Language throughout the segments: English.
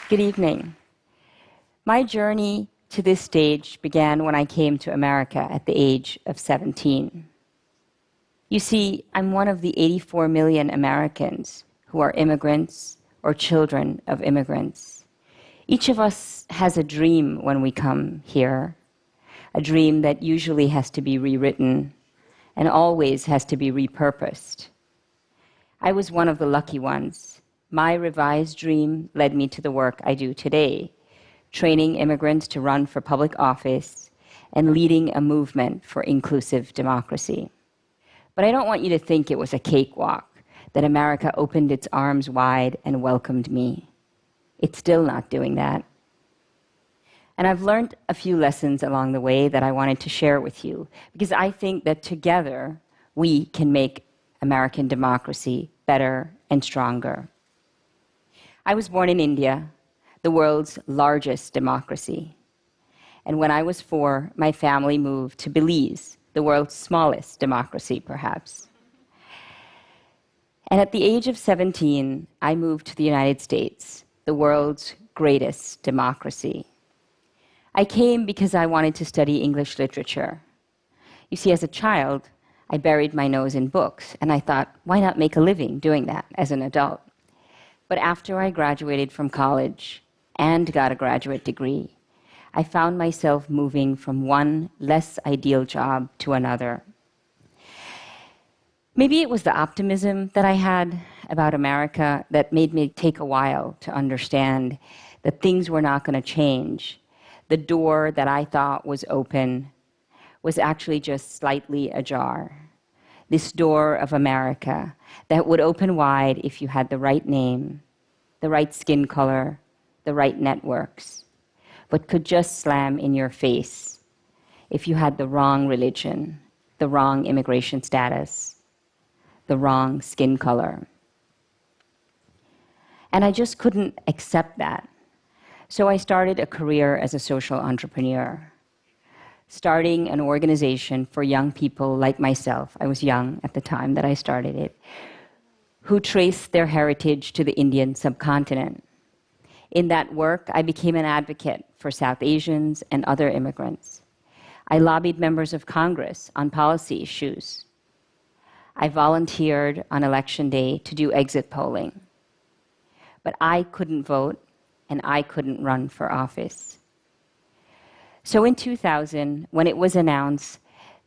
Good evening. My journey to this stage began when I came to America at the age of 17. You see, I'm one of the 84 million Americans who are immigrants or children of immigrants. Each of us has a dream when we come here, a dream that usually has to be rewritten and always has to be repurposed. I was one of the lucky ones. My revised dream led me to the work I do today, training immigrants to run for public office and leading a movement for inclusive democracy. But I don't want you to think it was a cakewalk, that America opened its arms wide and welcomed me. It's still not doing that. And I've learned a few lessons along the way that I wanted to share with you, because I think that together we can make American democracy better and stronger. I was born in India, the world's largest democracy. And when I was 4, my family moved to Belize, the world's smallest democracy, perhaps. And at the age of 17, I moved to the United States, the world's greatest democracy. I came because I wanted to study English literature. You see, as a child, I buried my nose in books, and I thought, why not make a living doing that as an adult? But after I graduated from college and got a graduate degree, I found myself moving from one less ideal job to another. Maybe it was the optimism that I had about America that made me take a while to understand that things were not going to change. The door that I thought was open was actually just slightly ajar. This door of America that would open wide if you had the right name, the right skin color, the right networks, but could just slam in your face if you had the wrong religion, the wrong immigration status, the wrong skin color. And I just couldn't accept that. So I started a career as a social entrepreneur, starting an organization for young people like myself. I was young at the time that I started it, who traced their heritage to the Indian subcontinent. In that work, I became an advocate for South Asians and other immigrants. I lobbied members of Congress on policy issues. I volunteered on election day to do exit polling. But I couldn't vote, and I couldn't run for office. So in 2000, when it was announced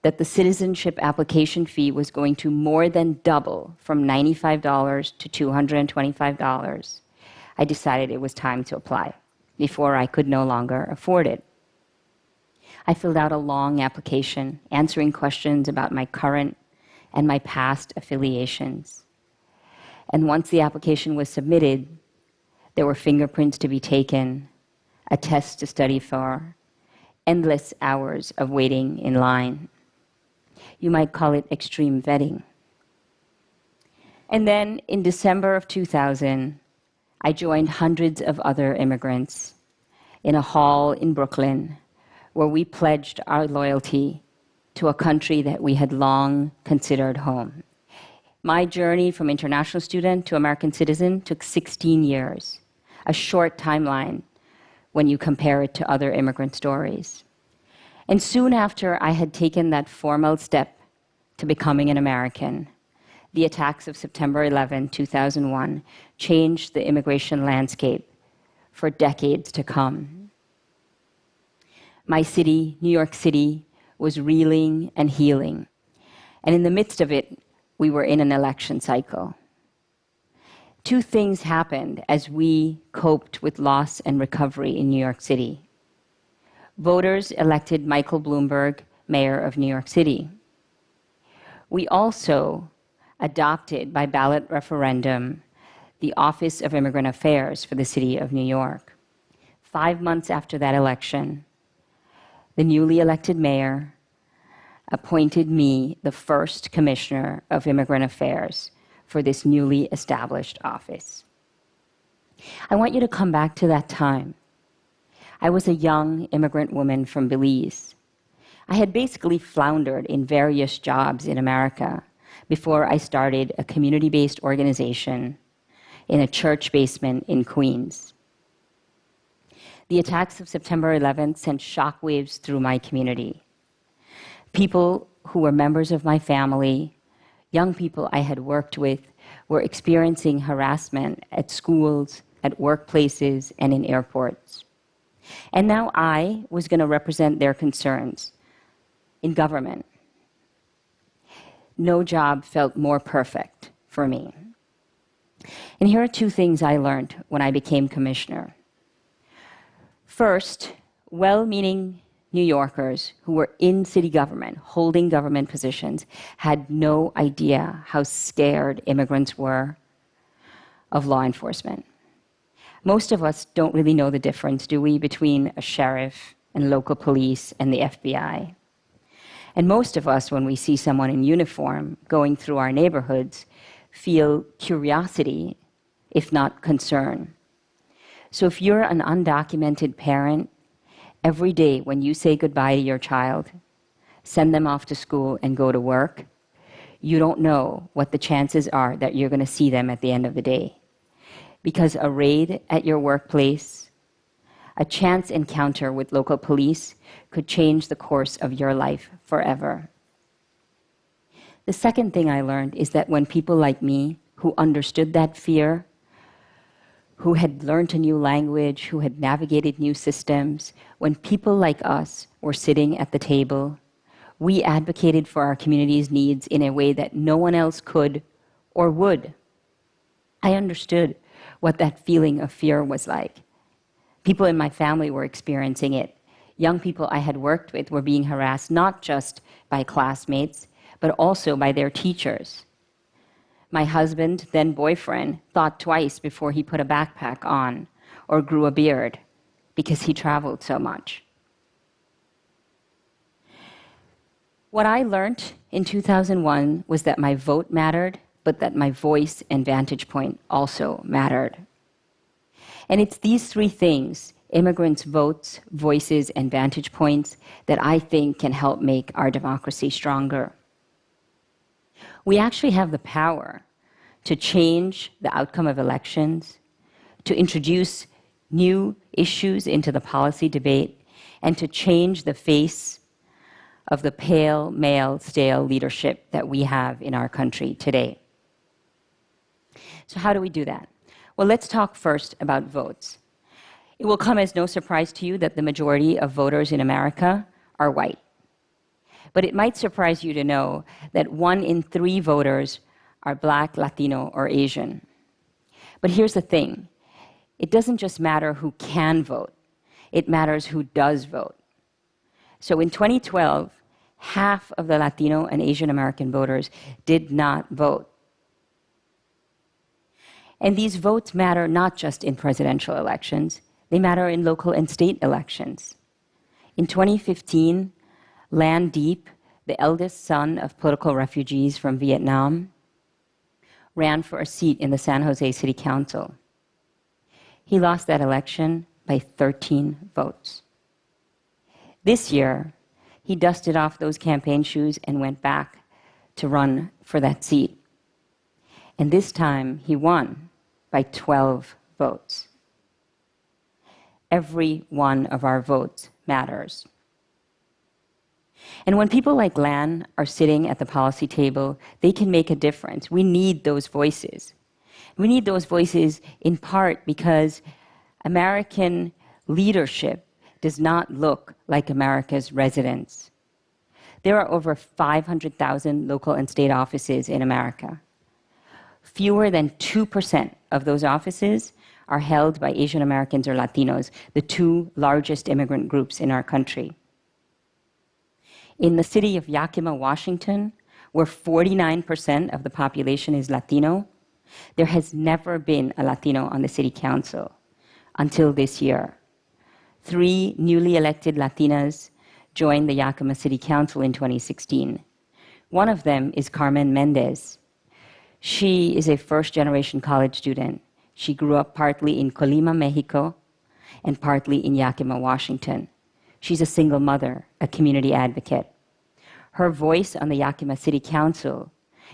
that the citizenship application fee was going to more than double from $95 to $225, I decided it was time to apply before I could no longer afford it. I filled out a long application, answering questions about my current and my past affiliations. And once the application was submitted, there were fingerprints to be taken, a test to study for, endless hours of waiting in line. You might call it extreme vetting. And then in December of 2000, I joined hundreds of other immigrants in a hall in Brooklyn where we pledged our loyalty to a country that we had long considered home. My journey from international student to American citizen took 16 years, a short timeline when you compare it to other immigrant stories. And soon after I had taken that formal step to becoming an American, the attacks of September 11, 2001, changed the immigration landscape for decades to come. My city, New York City, was reeling and healing. And in the midst of it, we were in an election cycle. Two things happened as we coped with loss and recovery in New York City. Voters elected Michael Bloomberg mayor of New York City. We also adopted by ballot referendum the Office of Immigrant Affairs for the city of New York. 5 months after that election, the newly elected mayor appointed me the first commissioner of Immigrant Affairs for this newly established office. I want you to come back to that time. I was a young immigrant woman from Belize. I had basically floundered in various jobs in America before I started a community-based organization in a church basement in Queens. The attacks of September 11th sent shockwaves through my community. People who were members of my family, young people I had worked with, were experiencing harassment at schools, at workplaces, and in airports. And now I was going to represent their concerns in government. No job felt more perfect for me. And here are two things I learned when I became commissioner. First, well-meaning New Yorkers who were in city government, holding government positions, had no idea how scared immigrants were of law enforcement. Most of us don't really know the difference, do we, between a sheriff and local police and the FBI. And most of us, when we see someone in uniform going through our neighborhoods, feel curiosity, if not concern. So if you're an undocumented parent, every day when you say goodbye to your child, send them off to school and go to work, you don't know what the chances are that you're going to see them at the end of the day. Because a raid at your workplace, a chance encounter with local police could change the course of your life forever. The second thing I learned is that when people like me, who understood that fear, who had learned a new language, who had navigated new systems, when people like us were sitting at the table, we advocated for our community's needs in a way that no one else could or would. I understood what that feeling of fear was like. People in my family were experiencing it. Young people I had worked with were being harassed not just by classmates, but also by their teachers. My husband, then boyfriend, thought twice before he put a backpack on or grew a beard because he traveled so much. What I learned in 2001 was that my vote mattered, but that my voice and vantage point also mattered. And it's these three things, immigrants' votes, voices, and vantage points, that I think can help make our democracy stronger. We actually have the power to change the outcome of elections, to introduce new issues into the policy debate, and to change the face of the pale, male, stale leadership that we have in our country today. So how do we do that? Well, let's talk first about votes. It will come as no surprise to you that the majority of voters in America are white. But it might surprise you to know that 1 in 3 voters are Black, Latino, or Asian. But here's the thing. It doesn't just matter who can vote. It matters who does vote. So in 2012, half of the Latino and Asian American voters did not vote. And these votes matter not just in presidential elections, they matter in local and state elections. In 2015, Lan Deep, the eldest son of political refugees from Vietnam, ran for a seat in the San Jose City Council. He lost that election by 13 votes. This year, he dusted off those campaign shoes and went back to run for that seat. And this time, he won by 12 votes. Every one of our votes matters. And when people like Lan are sitting at the policy table, they can make a difference. We need those voices. We need those voices in part because American leadership does not look like America's residents. There are over 500,000 local and state offices in America. Fewer than 2% of those offices are held by Asian Americans or Latinos, the 2 largest immigrant groups in our country. In the city of Yakima, Washington, where 49% of the population is Latino, there has never been a Latino on the city council until this year. 3 newly elected Latinas joined the Yakima City Council in 2016. One of them is Carmen Mendez. She is a first-generation college student. She grew up partly in Colima, Mexico, and partly in Yakima, Washington. She's a single mother, a community advocate. Her voice on the Yakima City Council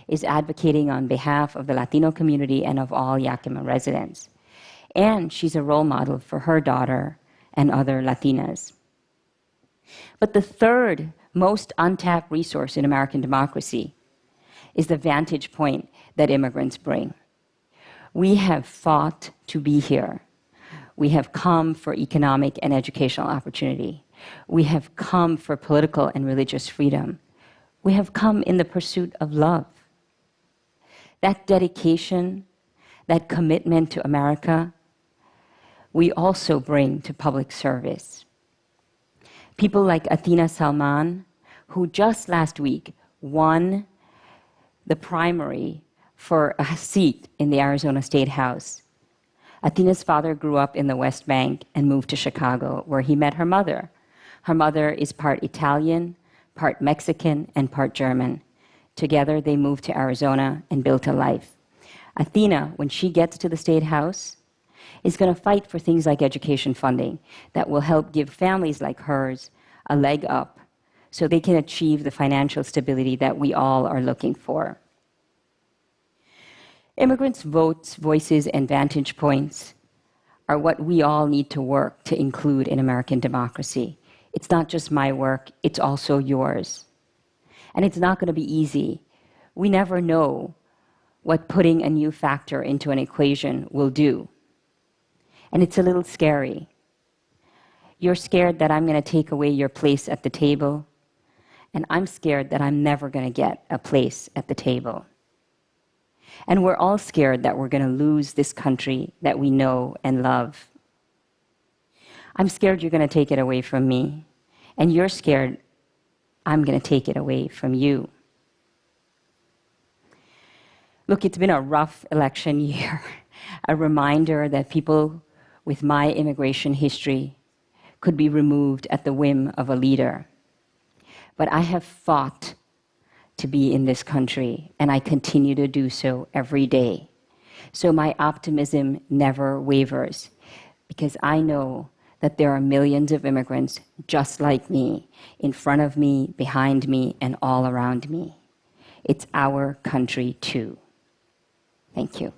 is advocating on behalf of the Latino community and of all Yakima residents. And she's a role model for her daughter and other Latinas. But the third most untapped resource in American democracy is the vantage point that immigrants bring. We have fought to be here. We have come for economic and educational opportunity. We have come for political and religious freedom. We have come in the pursuit of love. That dedication, that commitment to America, we also bring to public service. People like Athena Salman, who just last week won the primary for a seat in the Arizona State House. Athena's father grew up in the West Bank and moved to Chicago, where he met her mother. Her mother is part Italian, part Mexican, and part German. Together, they moved to Arizona and built a life. Athena, when she gets to the State House, is going to fight for things like education funding that will help give families like hers a leg up so they can achieve the financial stability that we all are looking for. Immigrants' votes, voices, and vantage points are what we all need to work to include in American democracy. It's not just my work, it's also yours. And it's not going to be easy. We never know what putting a new factor into an equation will do. And it's a little scary. You're scared that I'm going to take away your place at the table, and I'm scared that I'm never going to get a place at the table. And we're all scared that we're going to lose this country that we know and love. I'm scared you're going to take it away from me, and you're scared I'm going to take it away from you. Look, it's been a rough election year, a reminder that people with my immigration history could be removed at the whim of a leader. But I have fought to be in this country, and I continue to do so every day. So my optimism never wavers, because I know that there are millions of immigrants just like me, in front of me, behind me, and all around me. It's our country too. Thank you.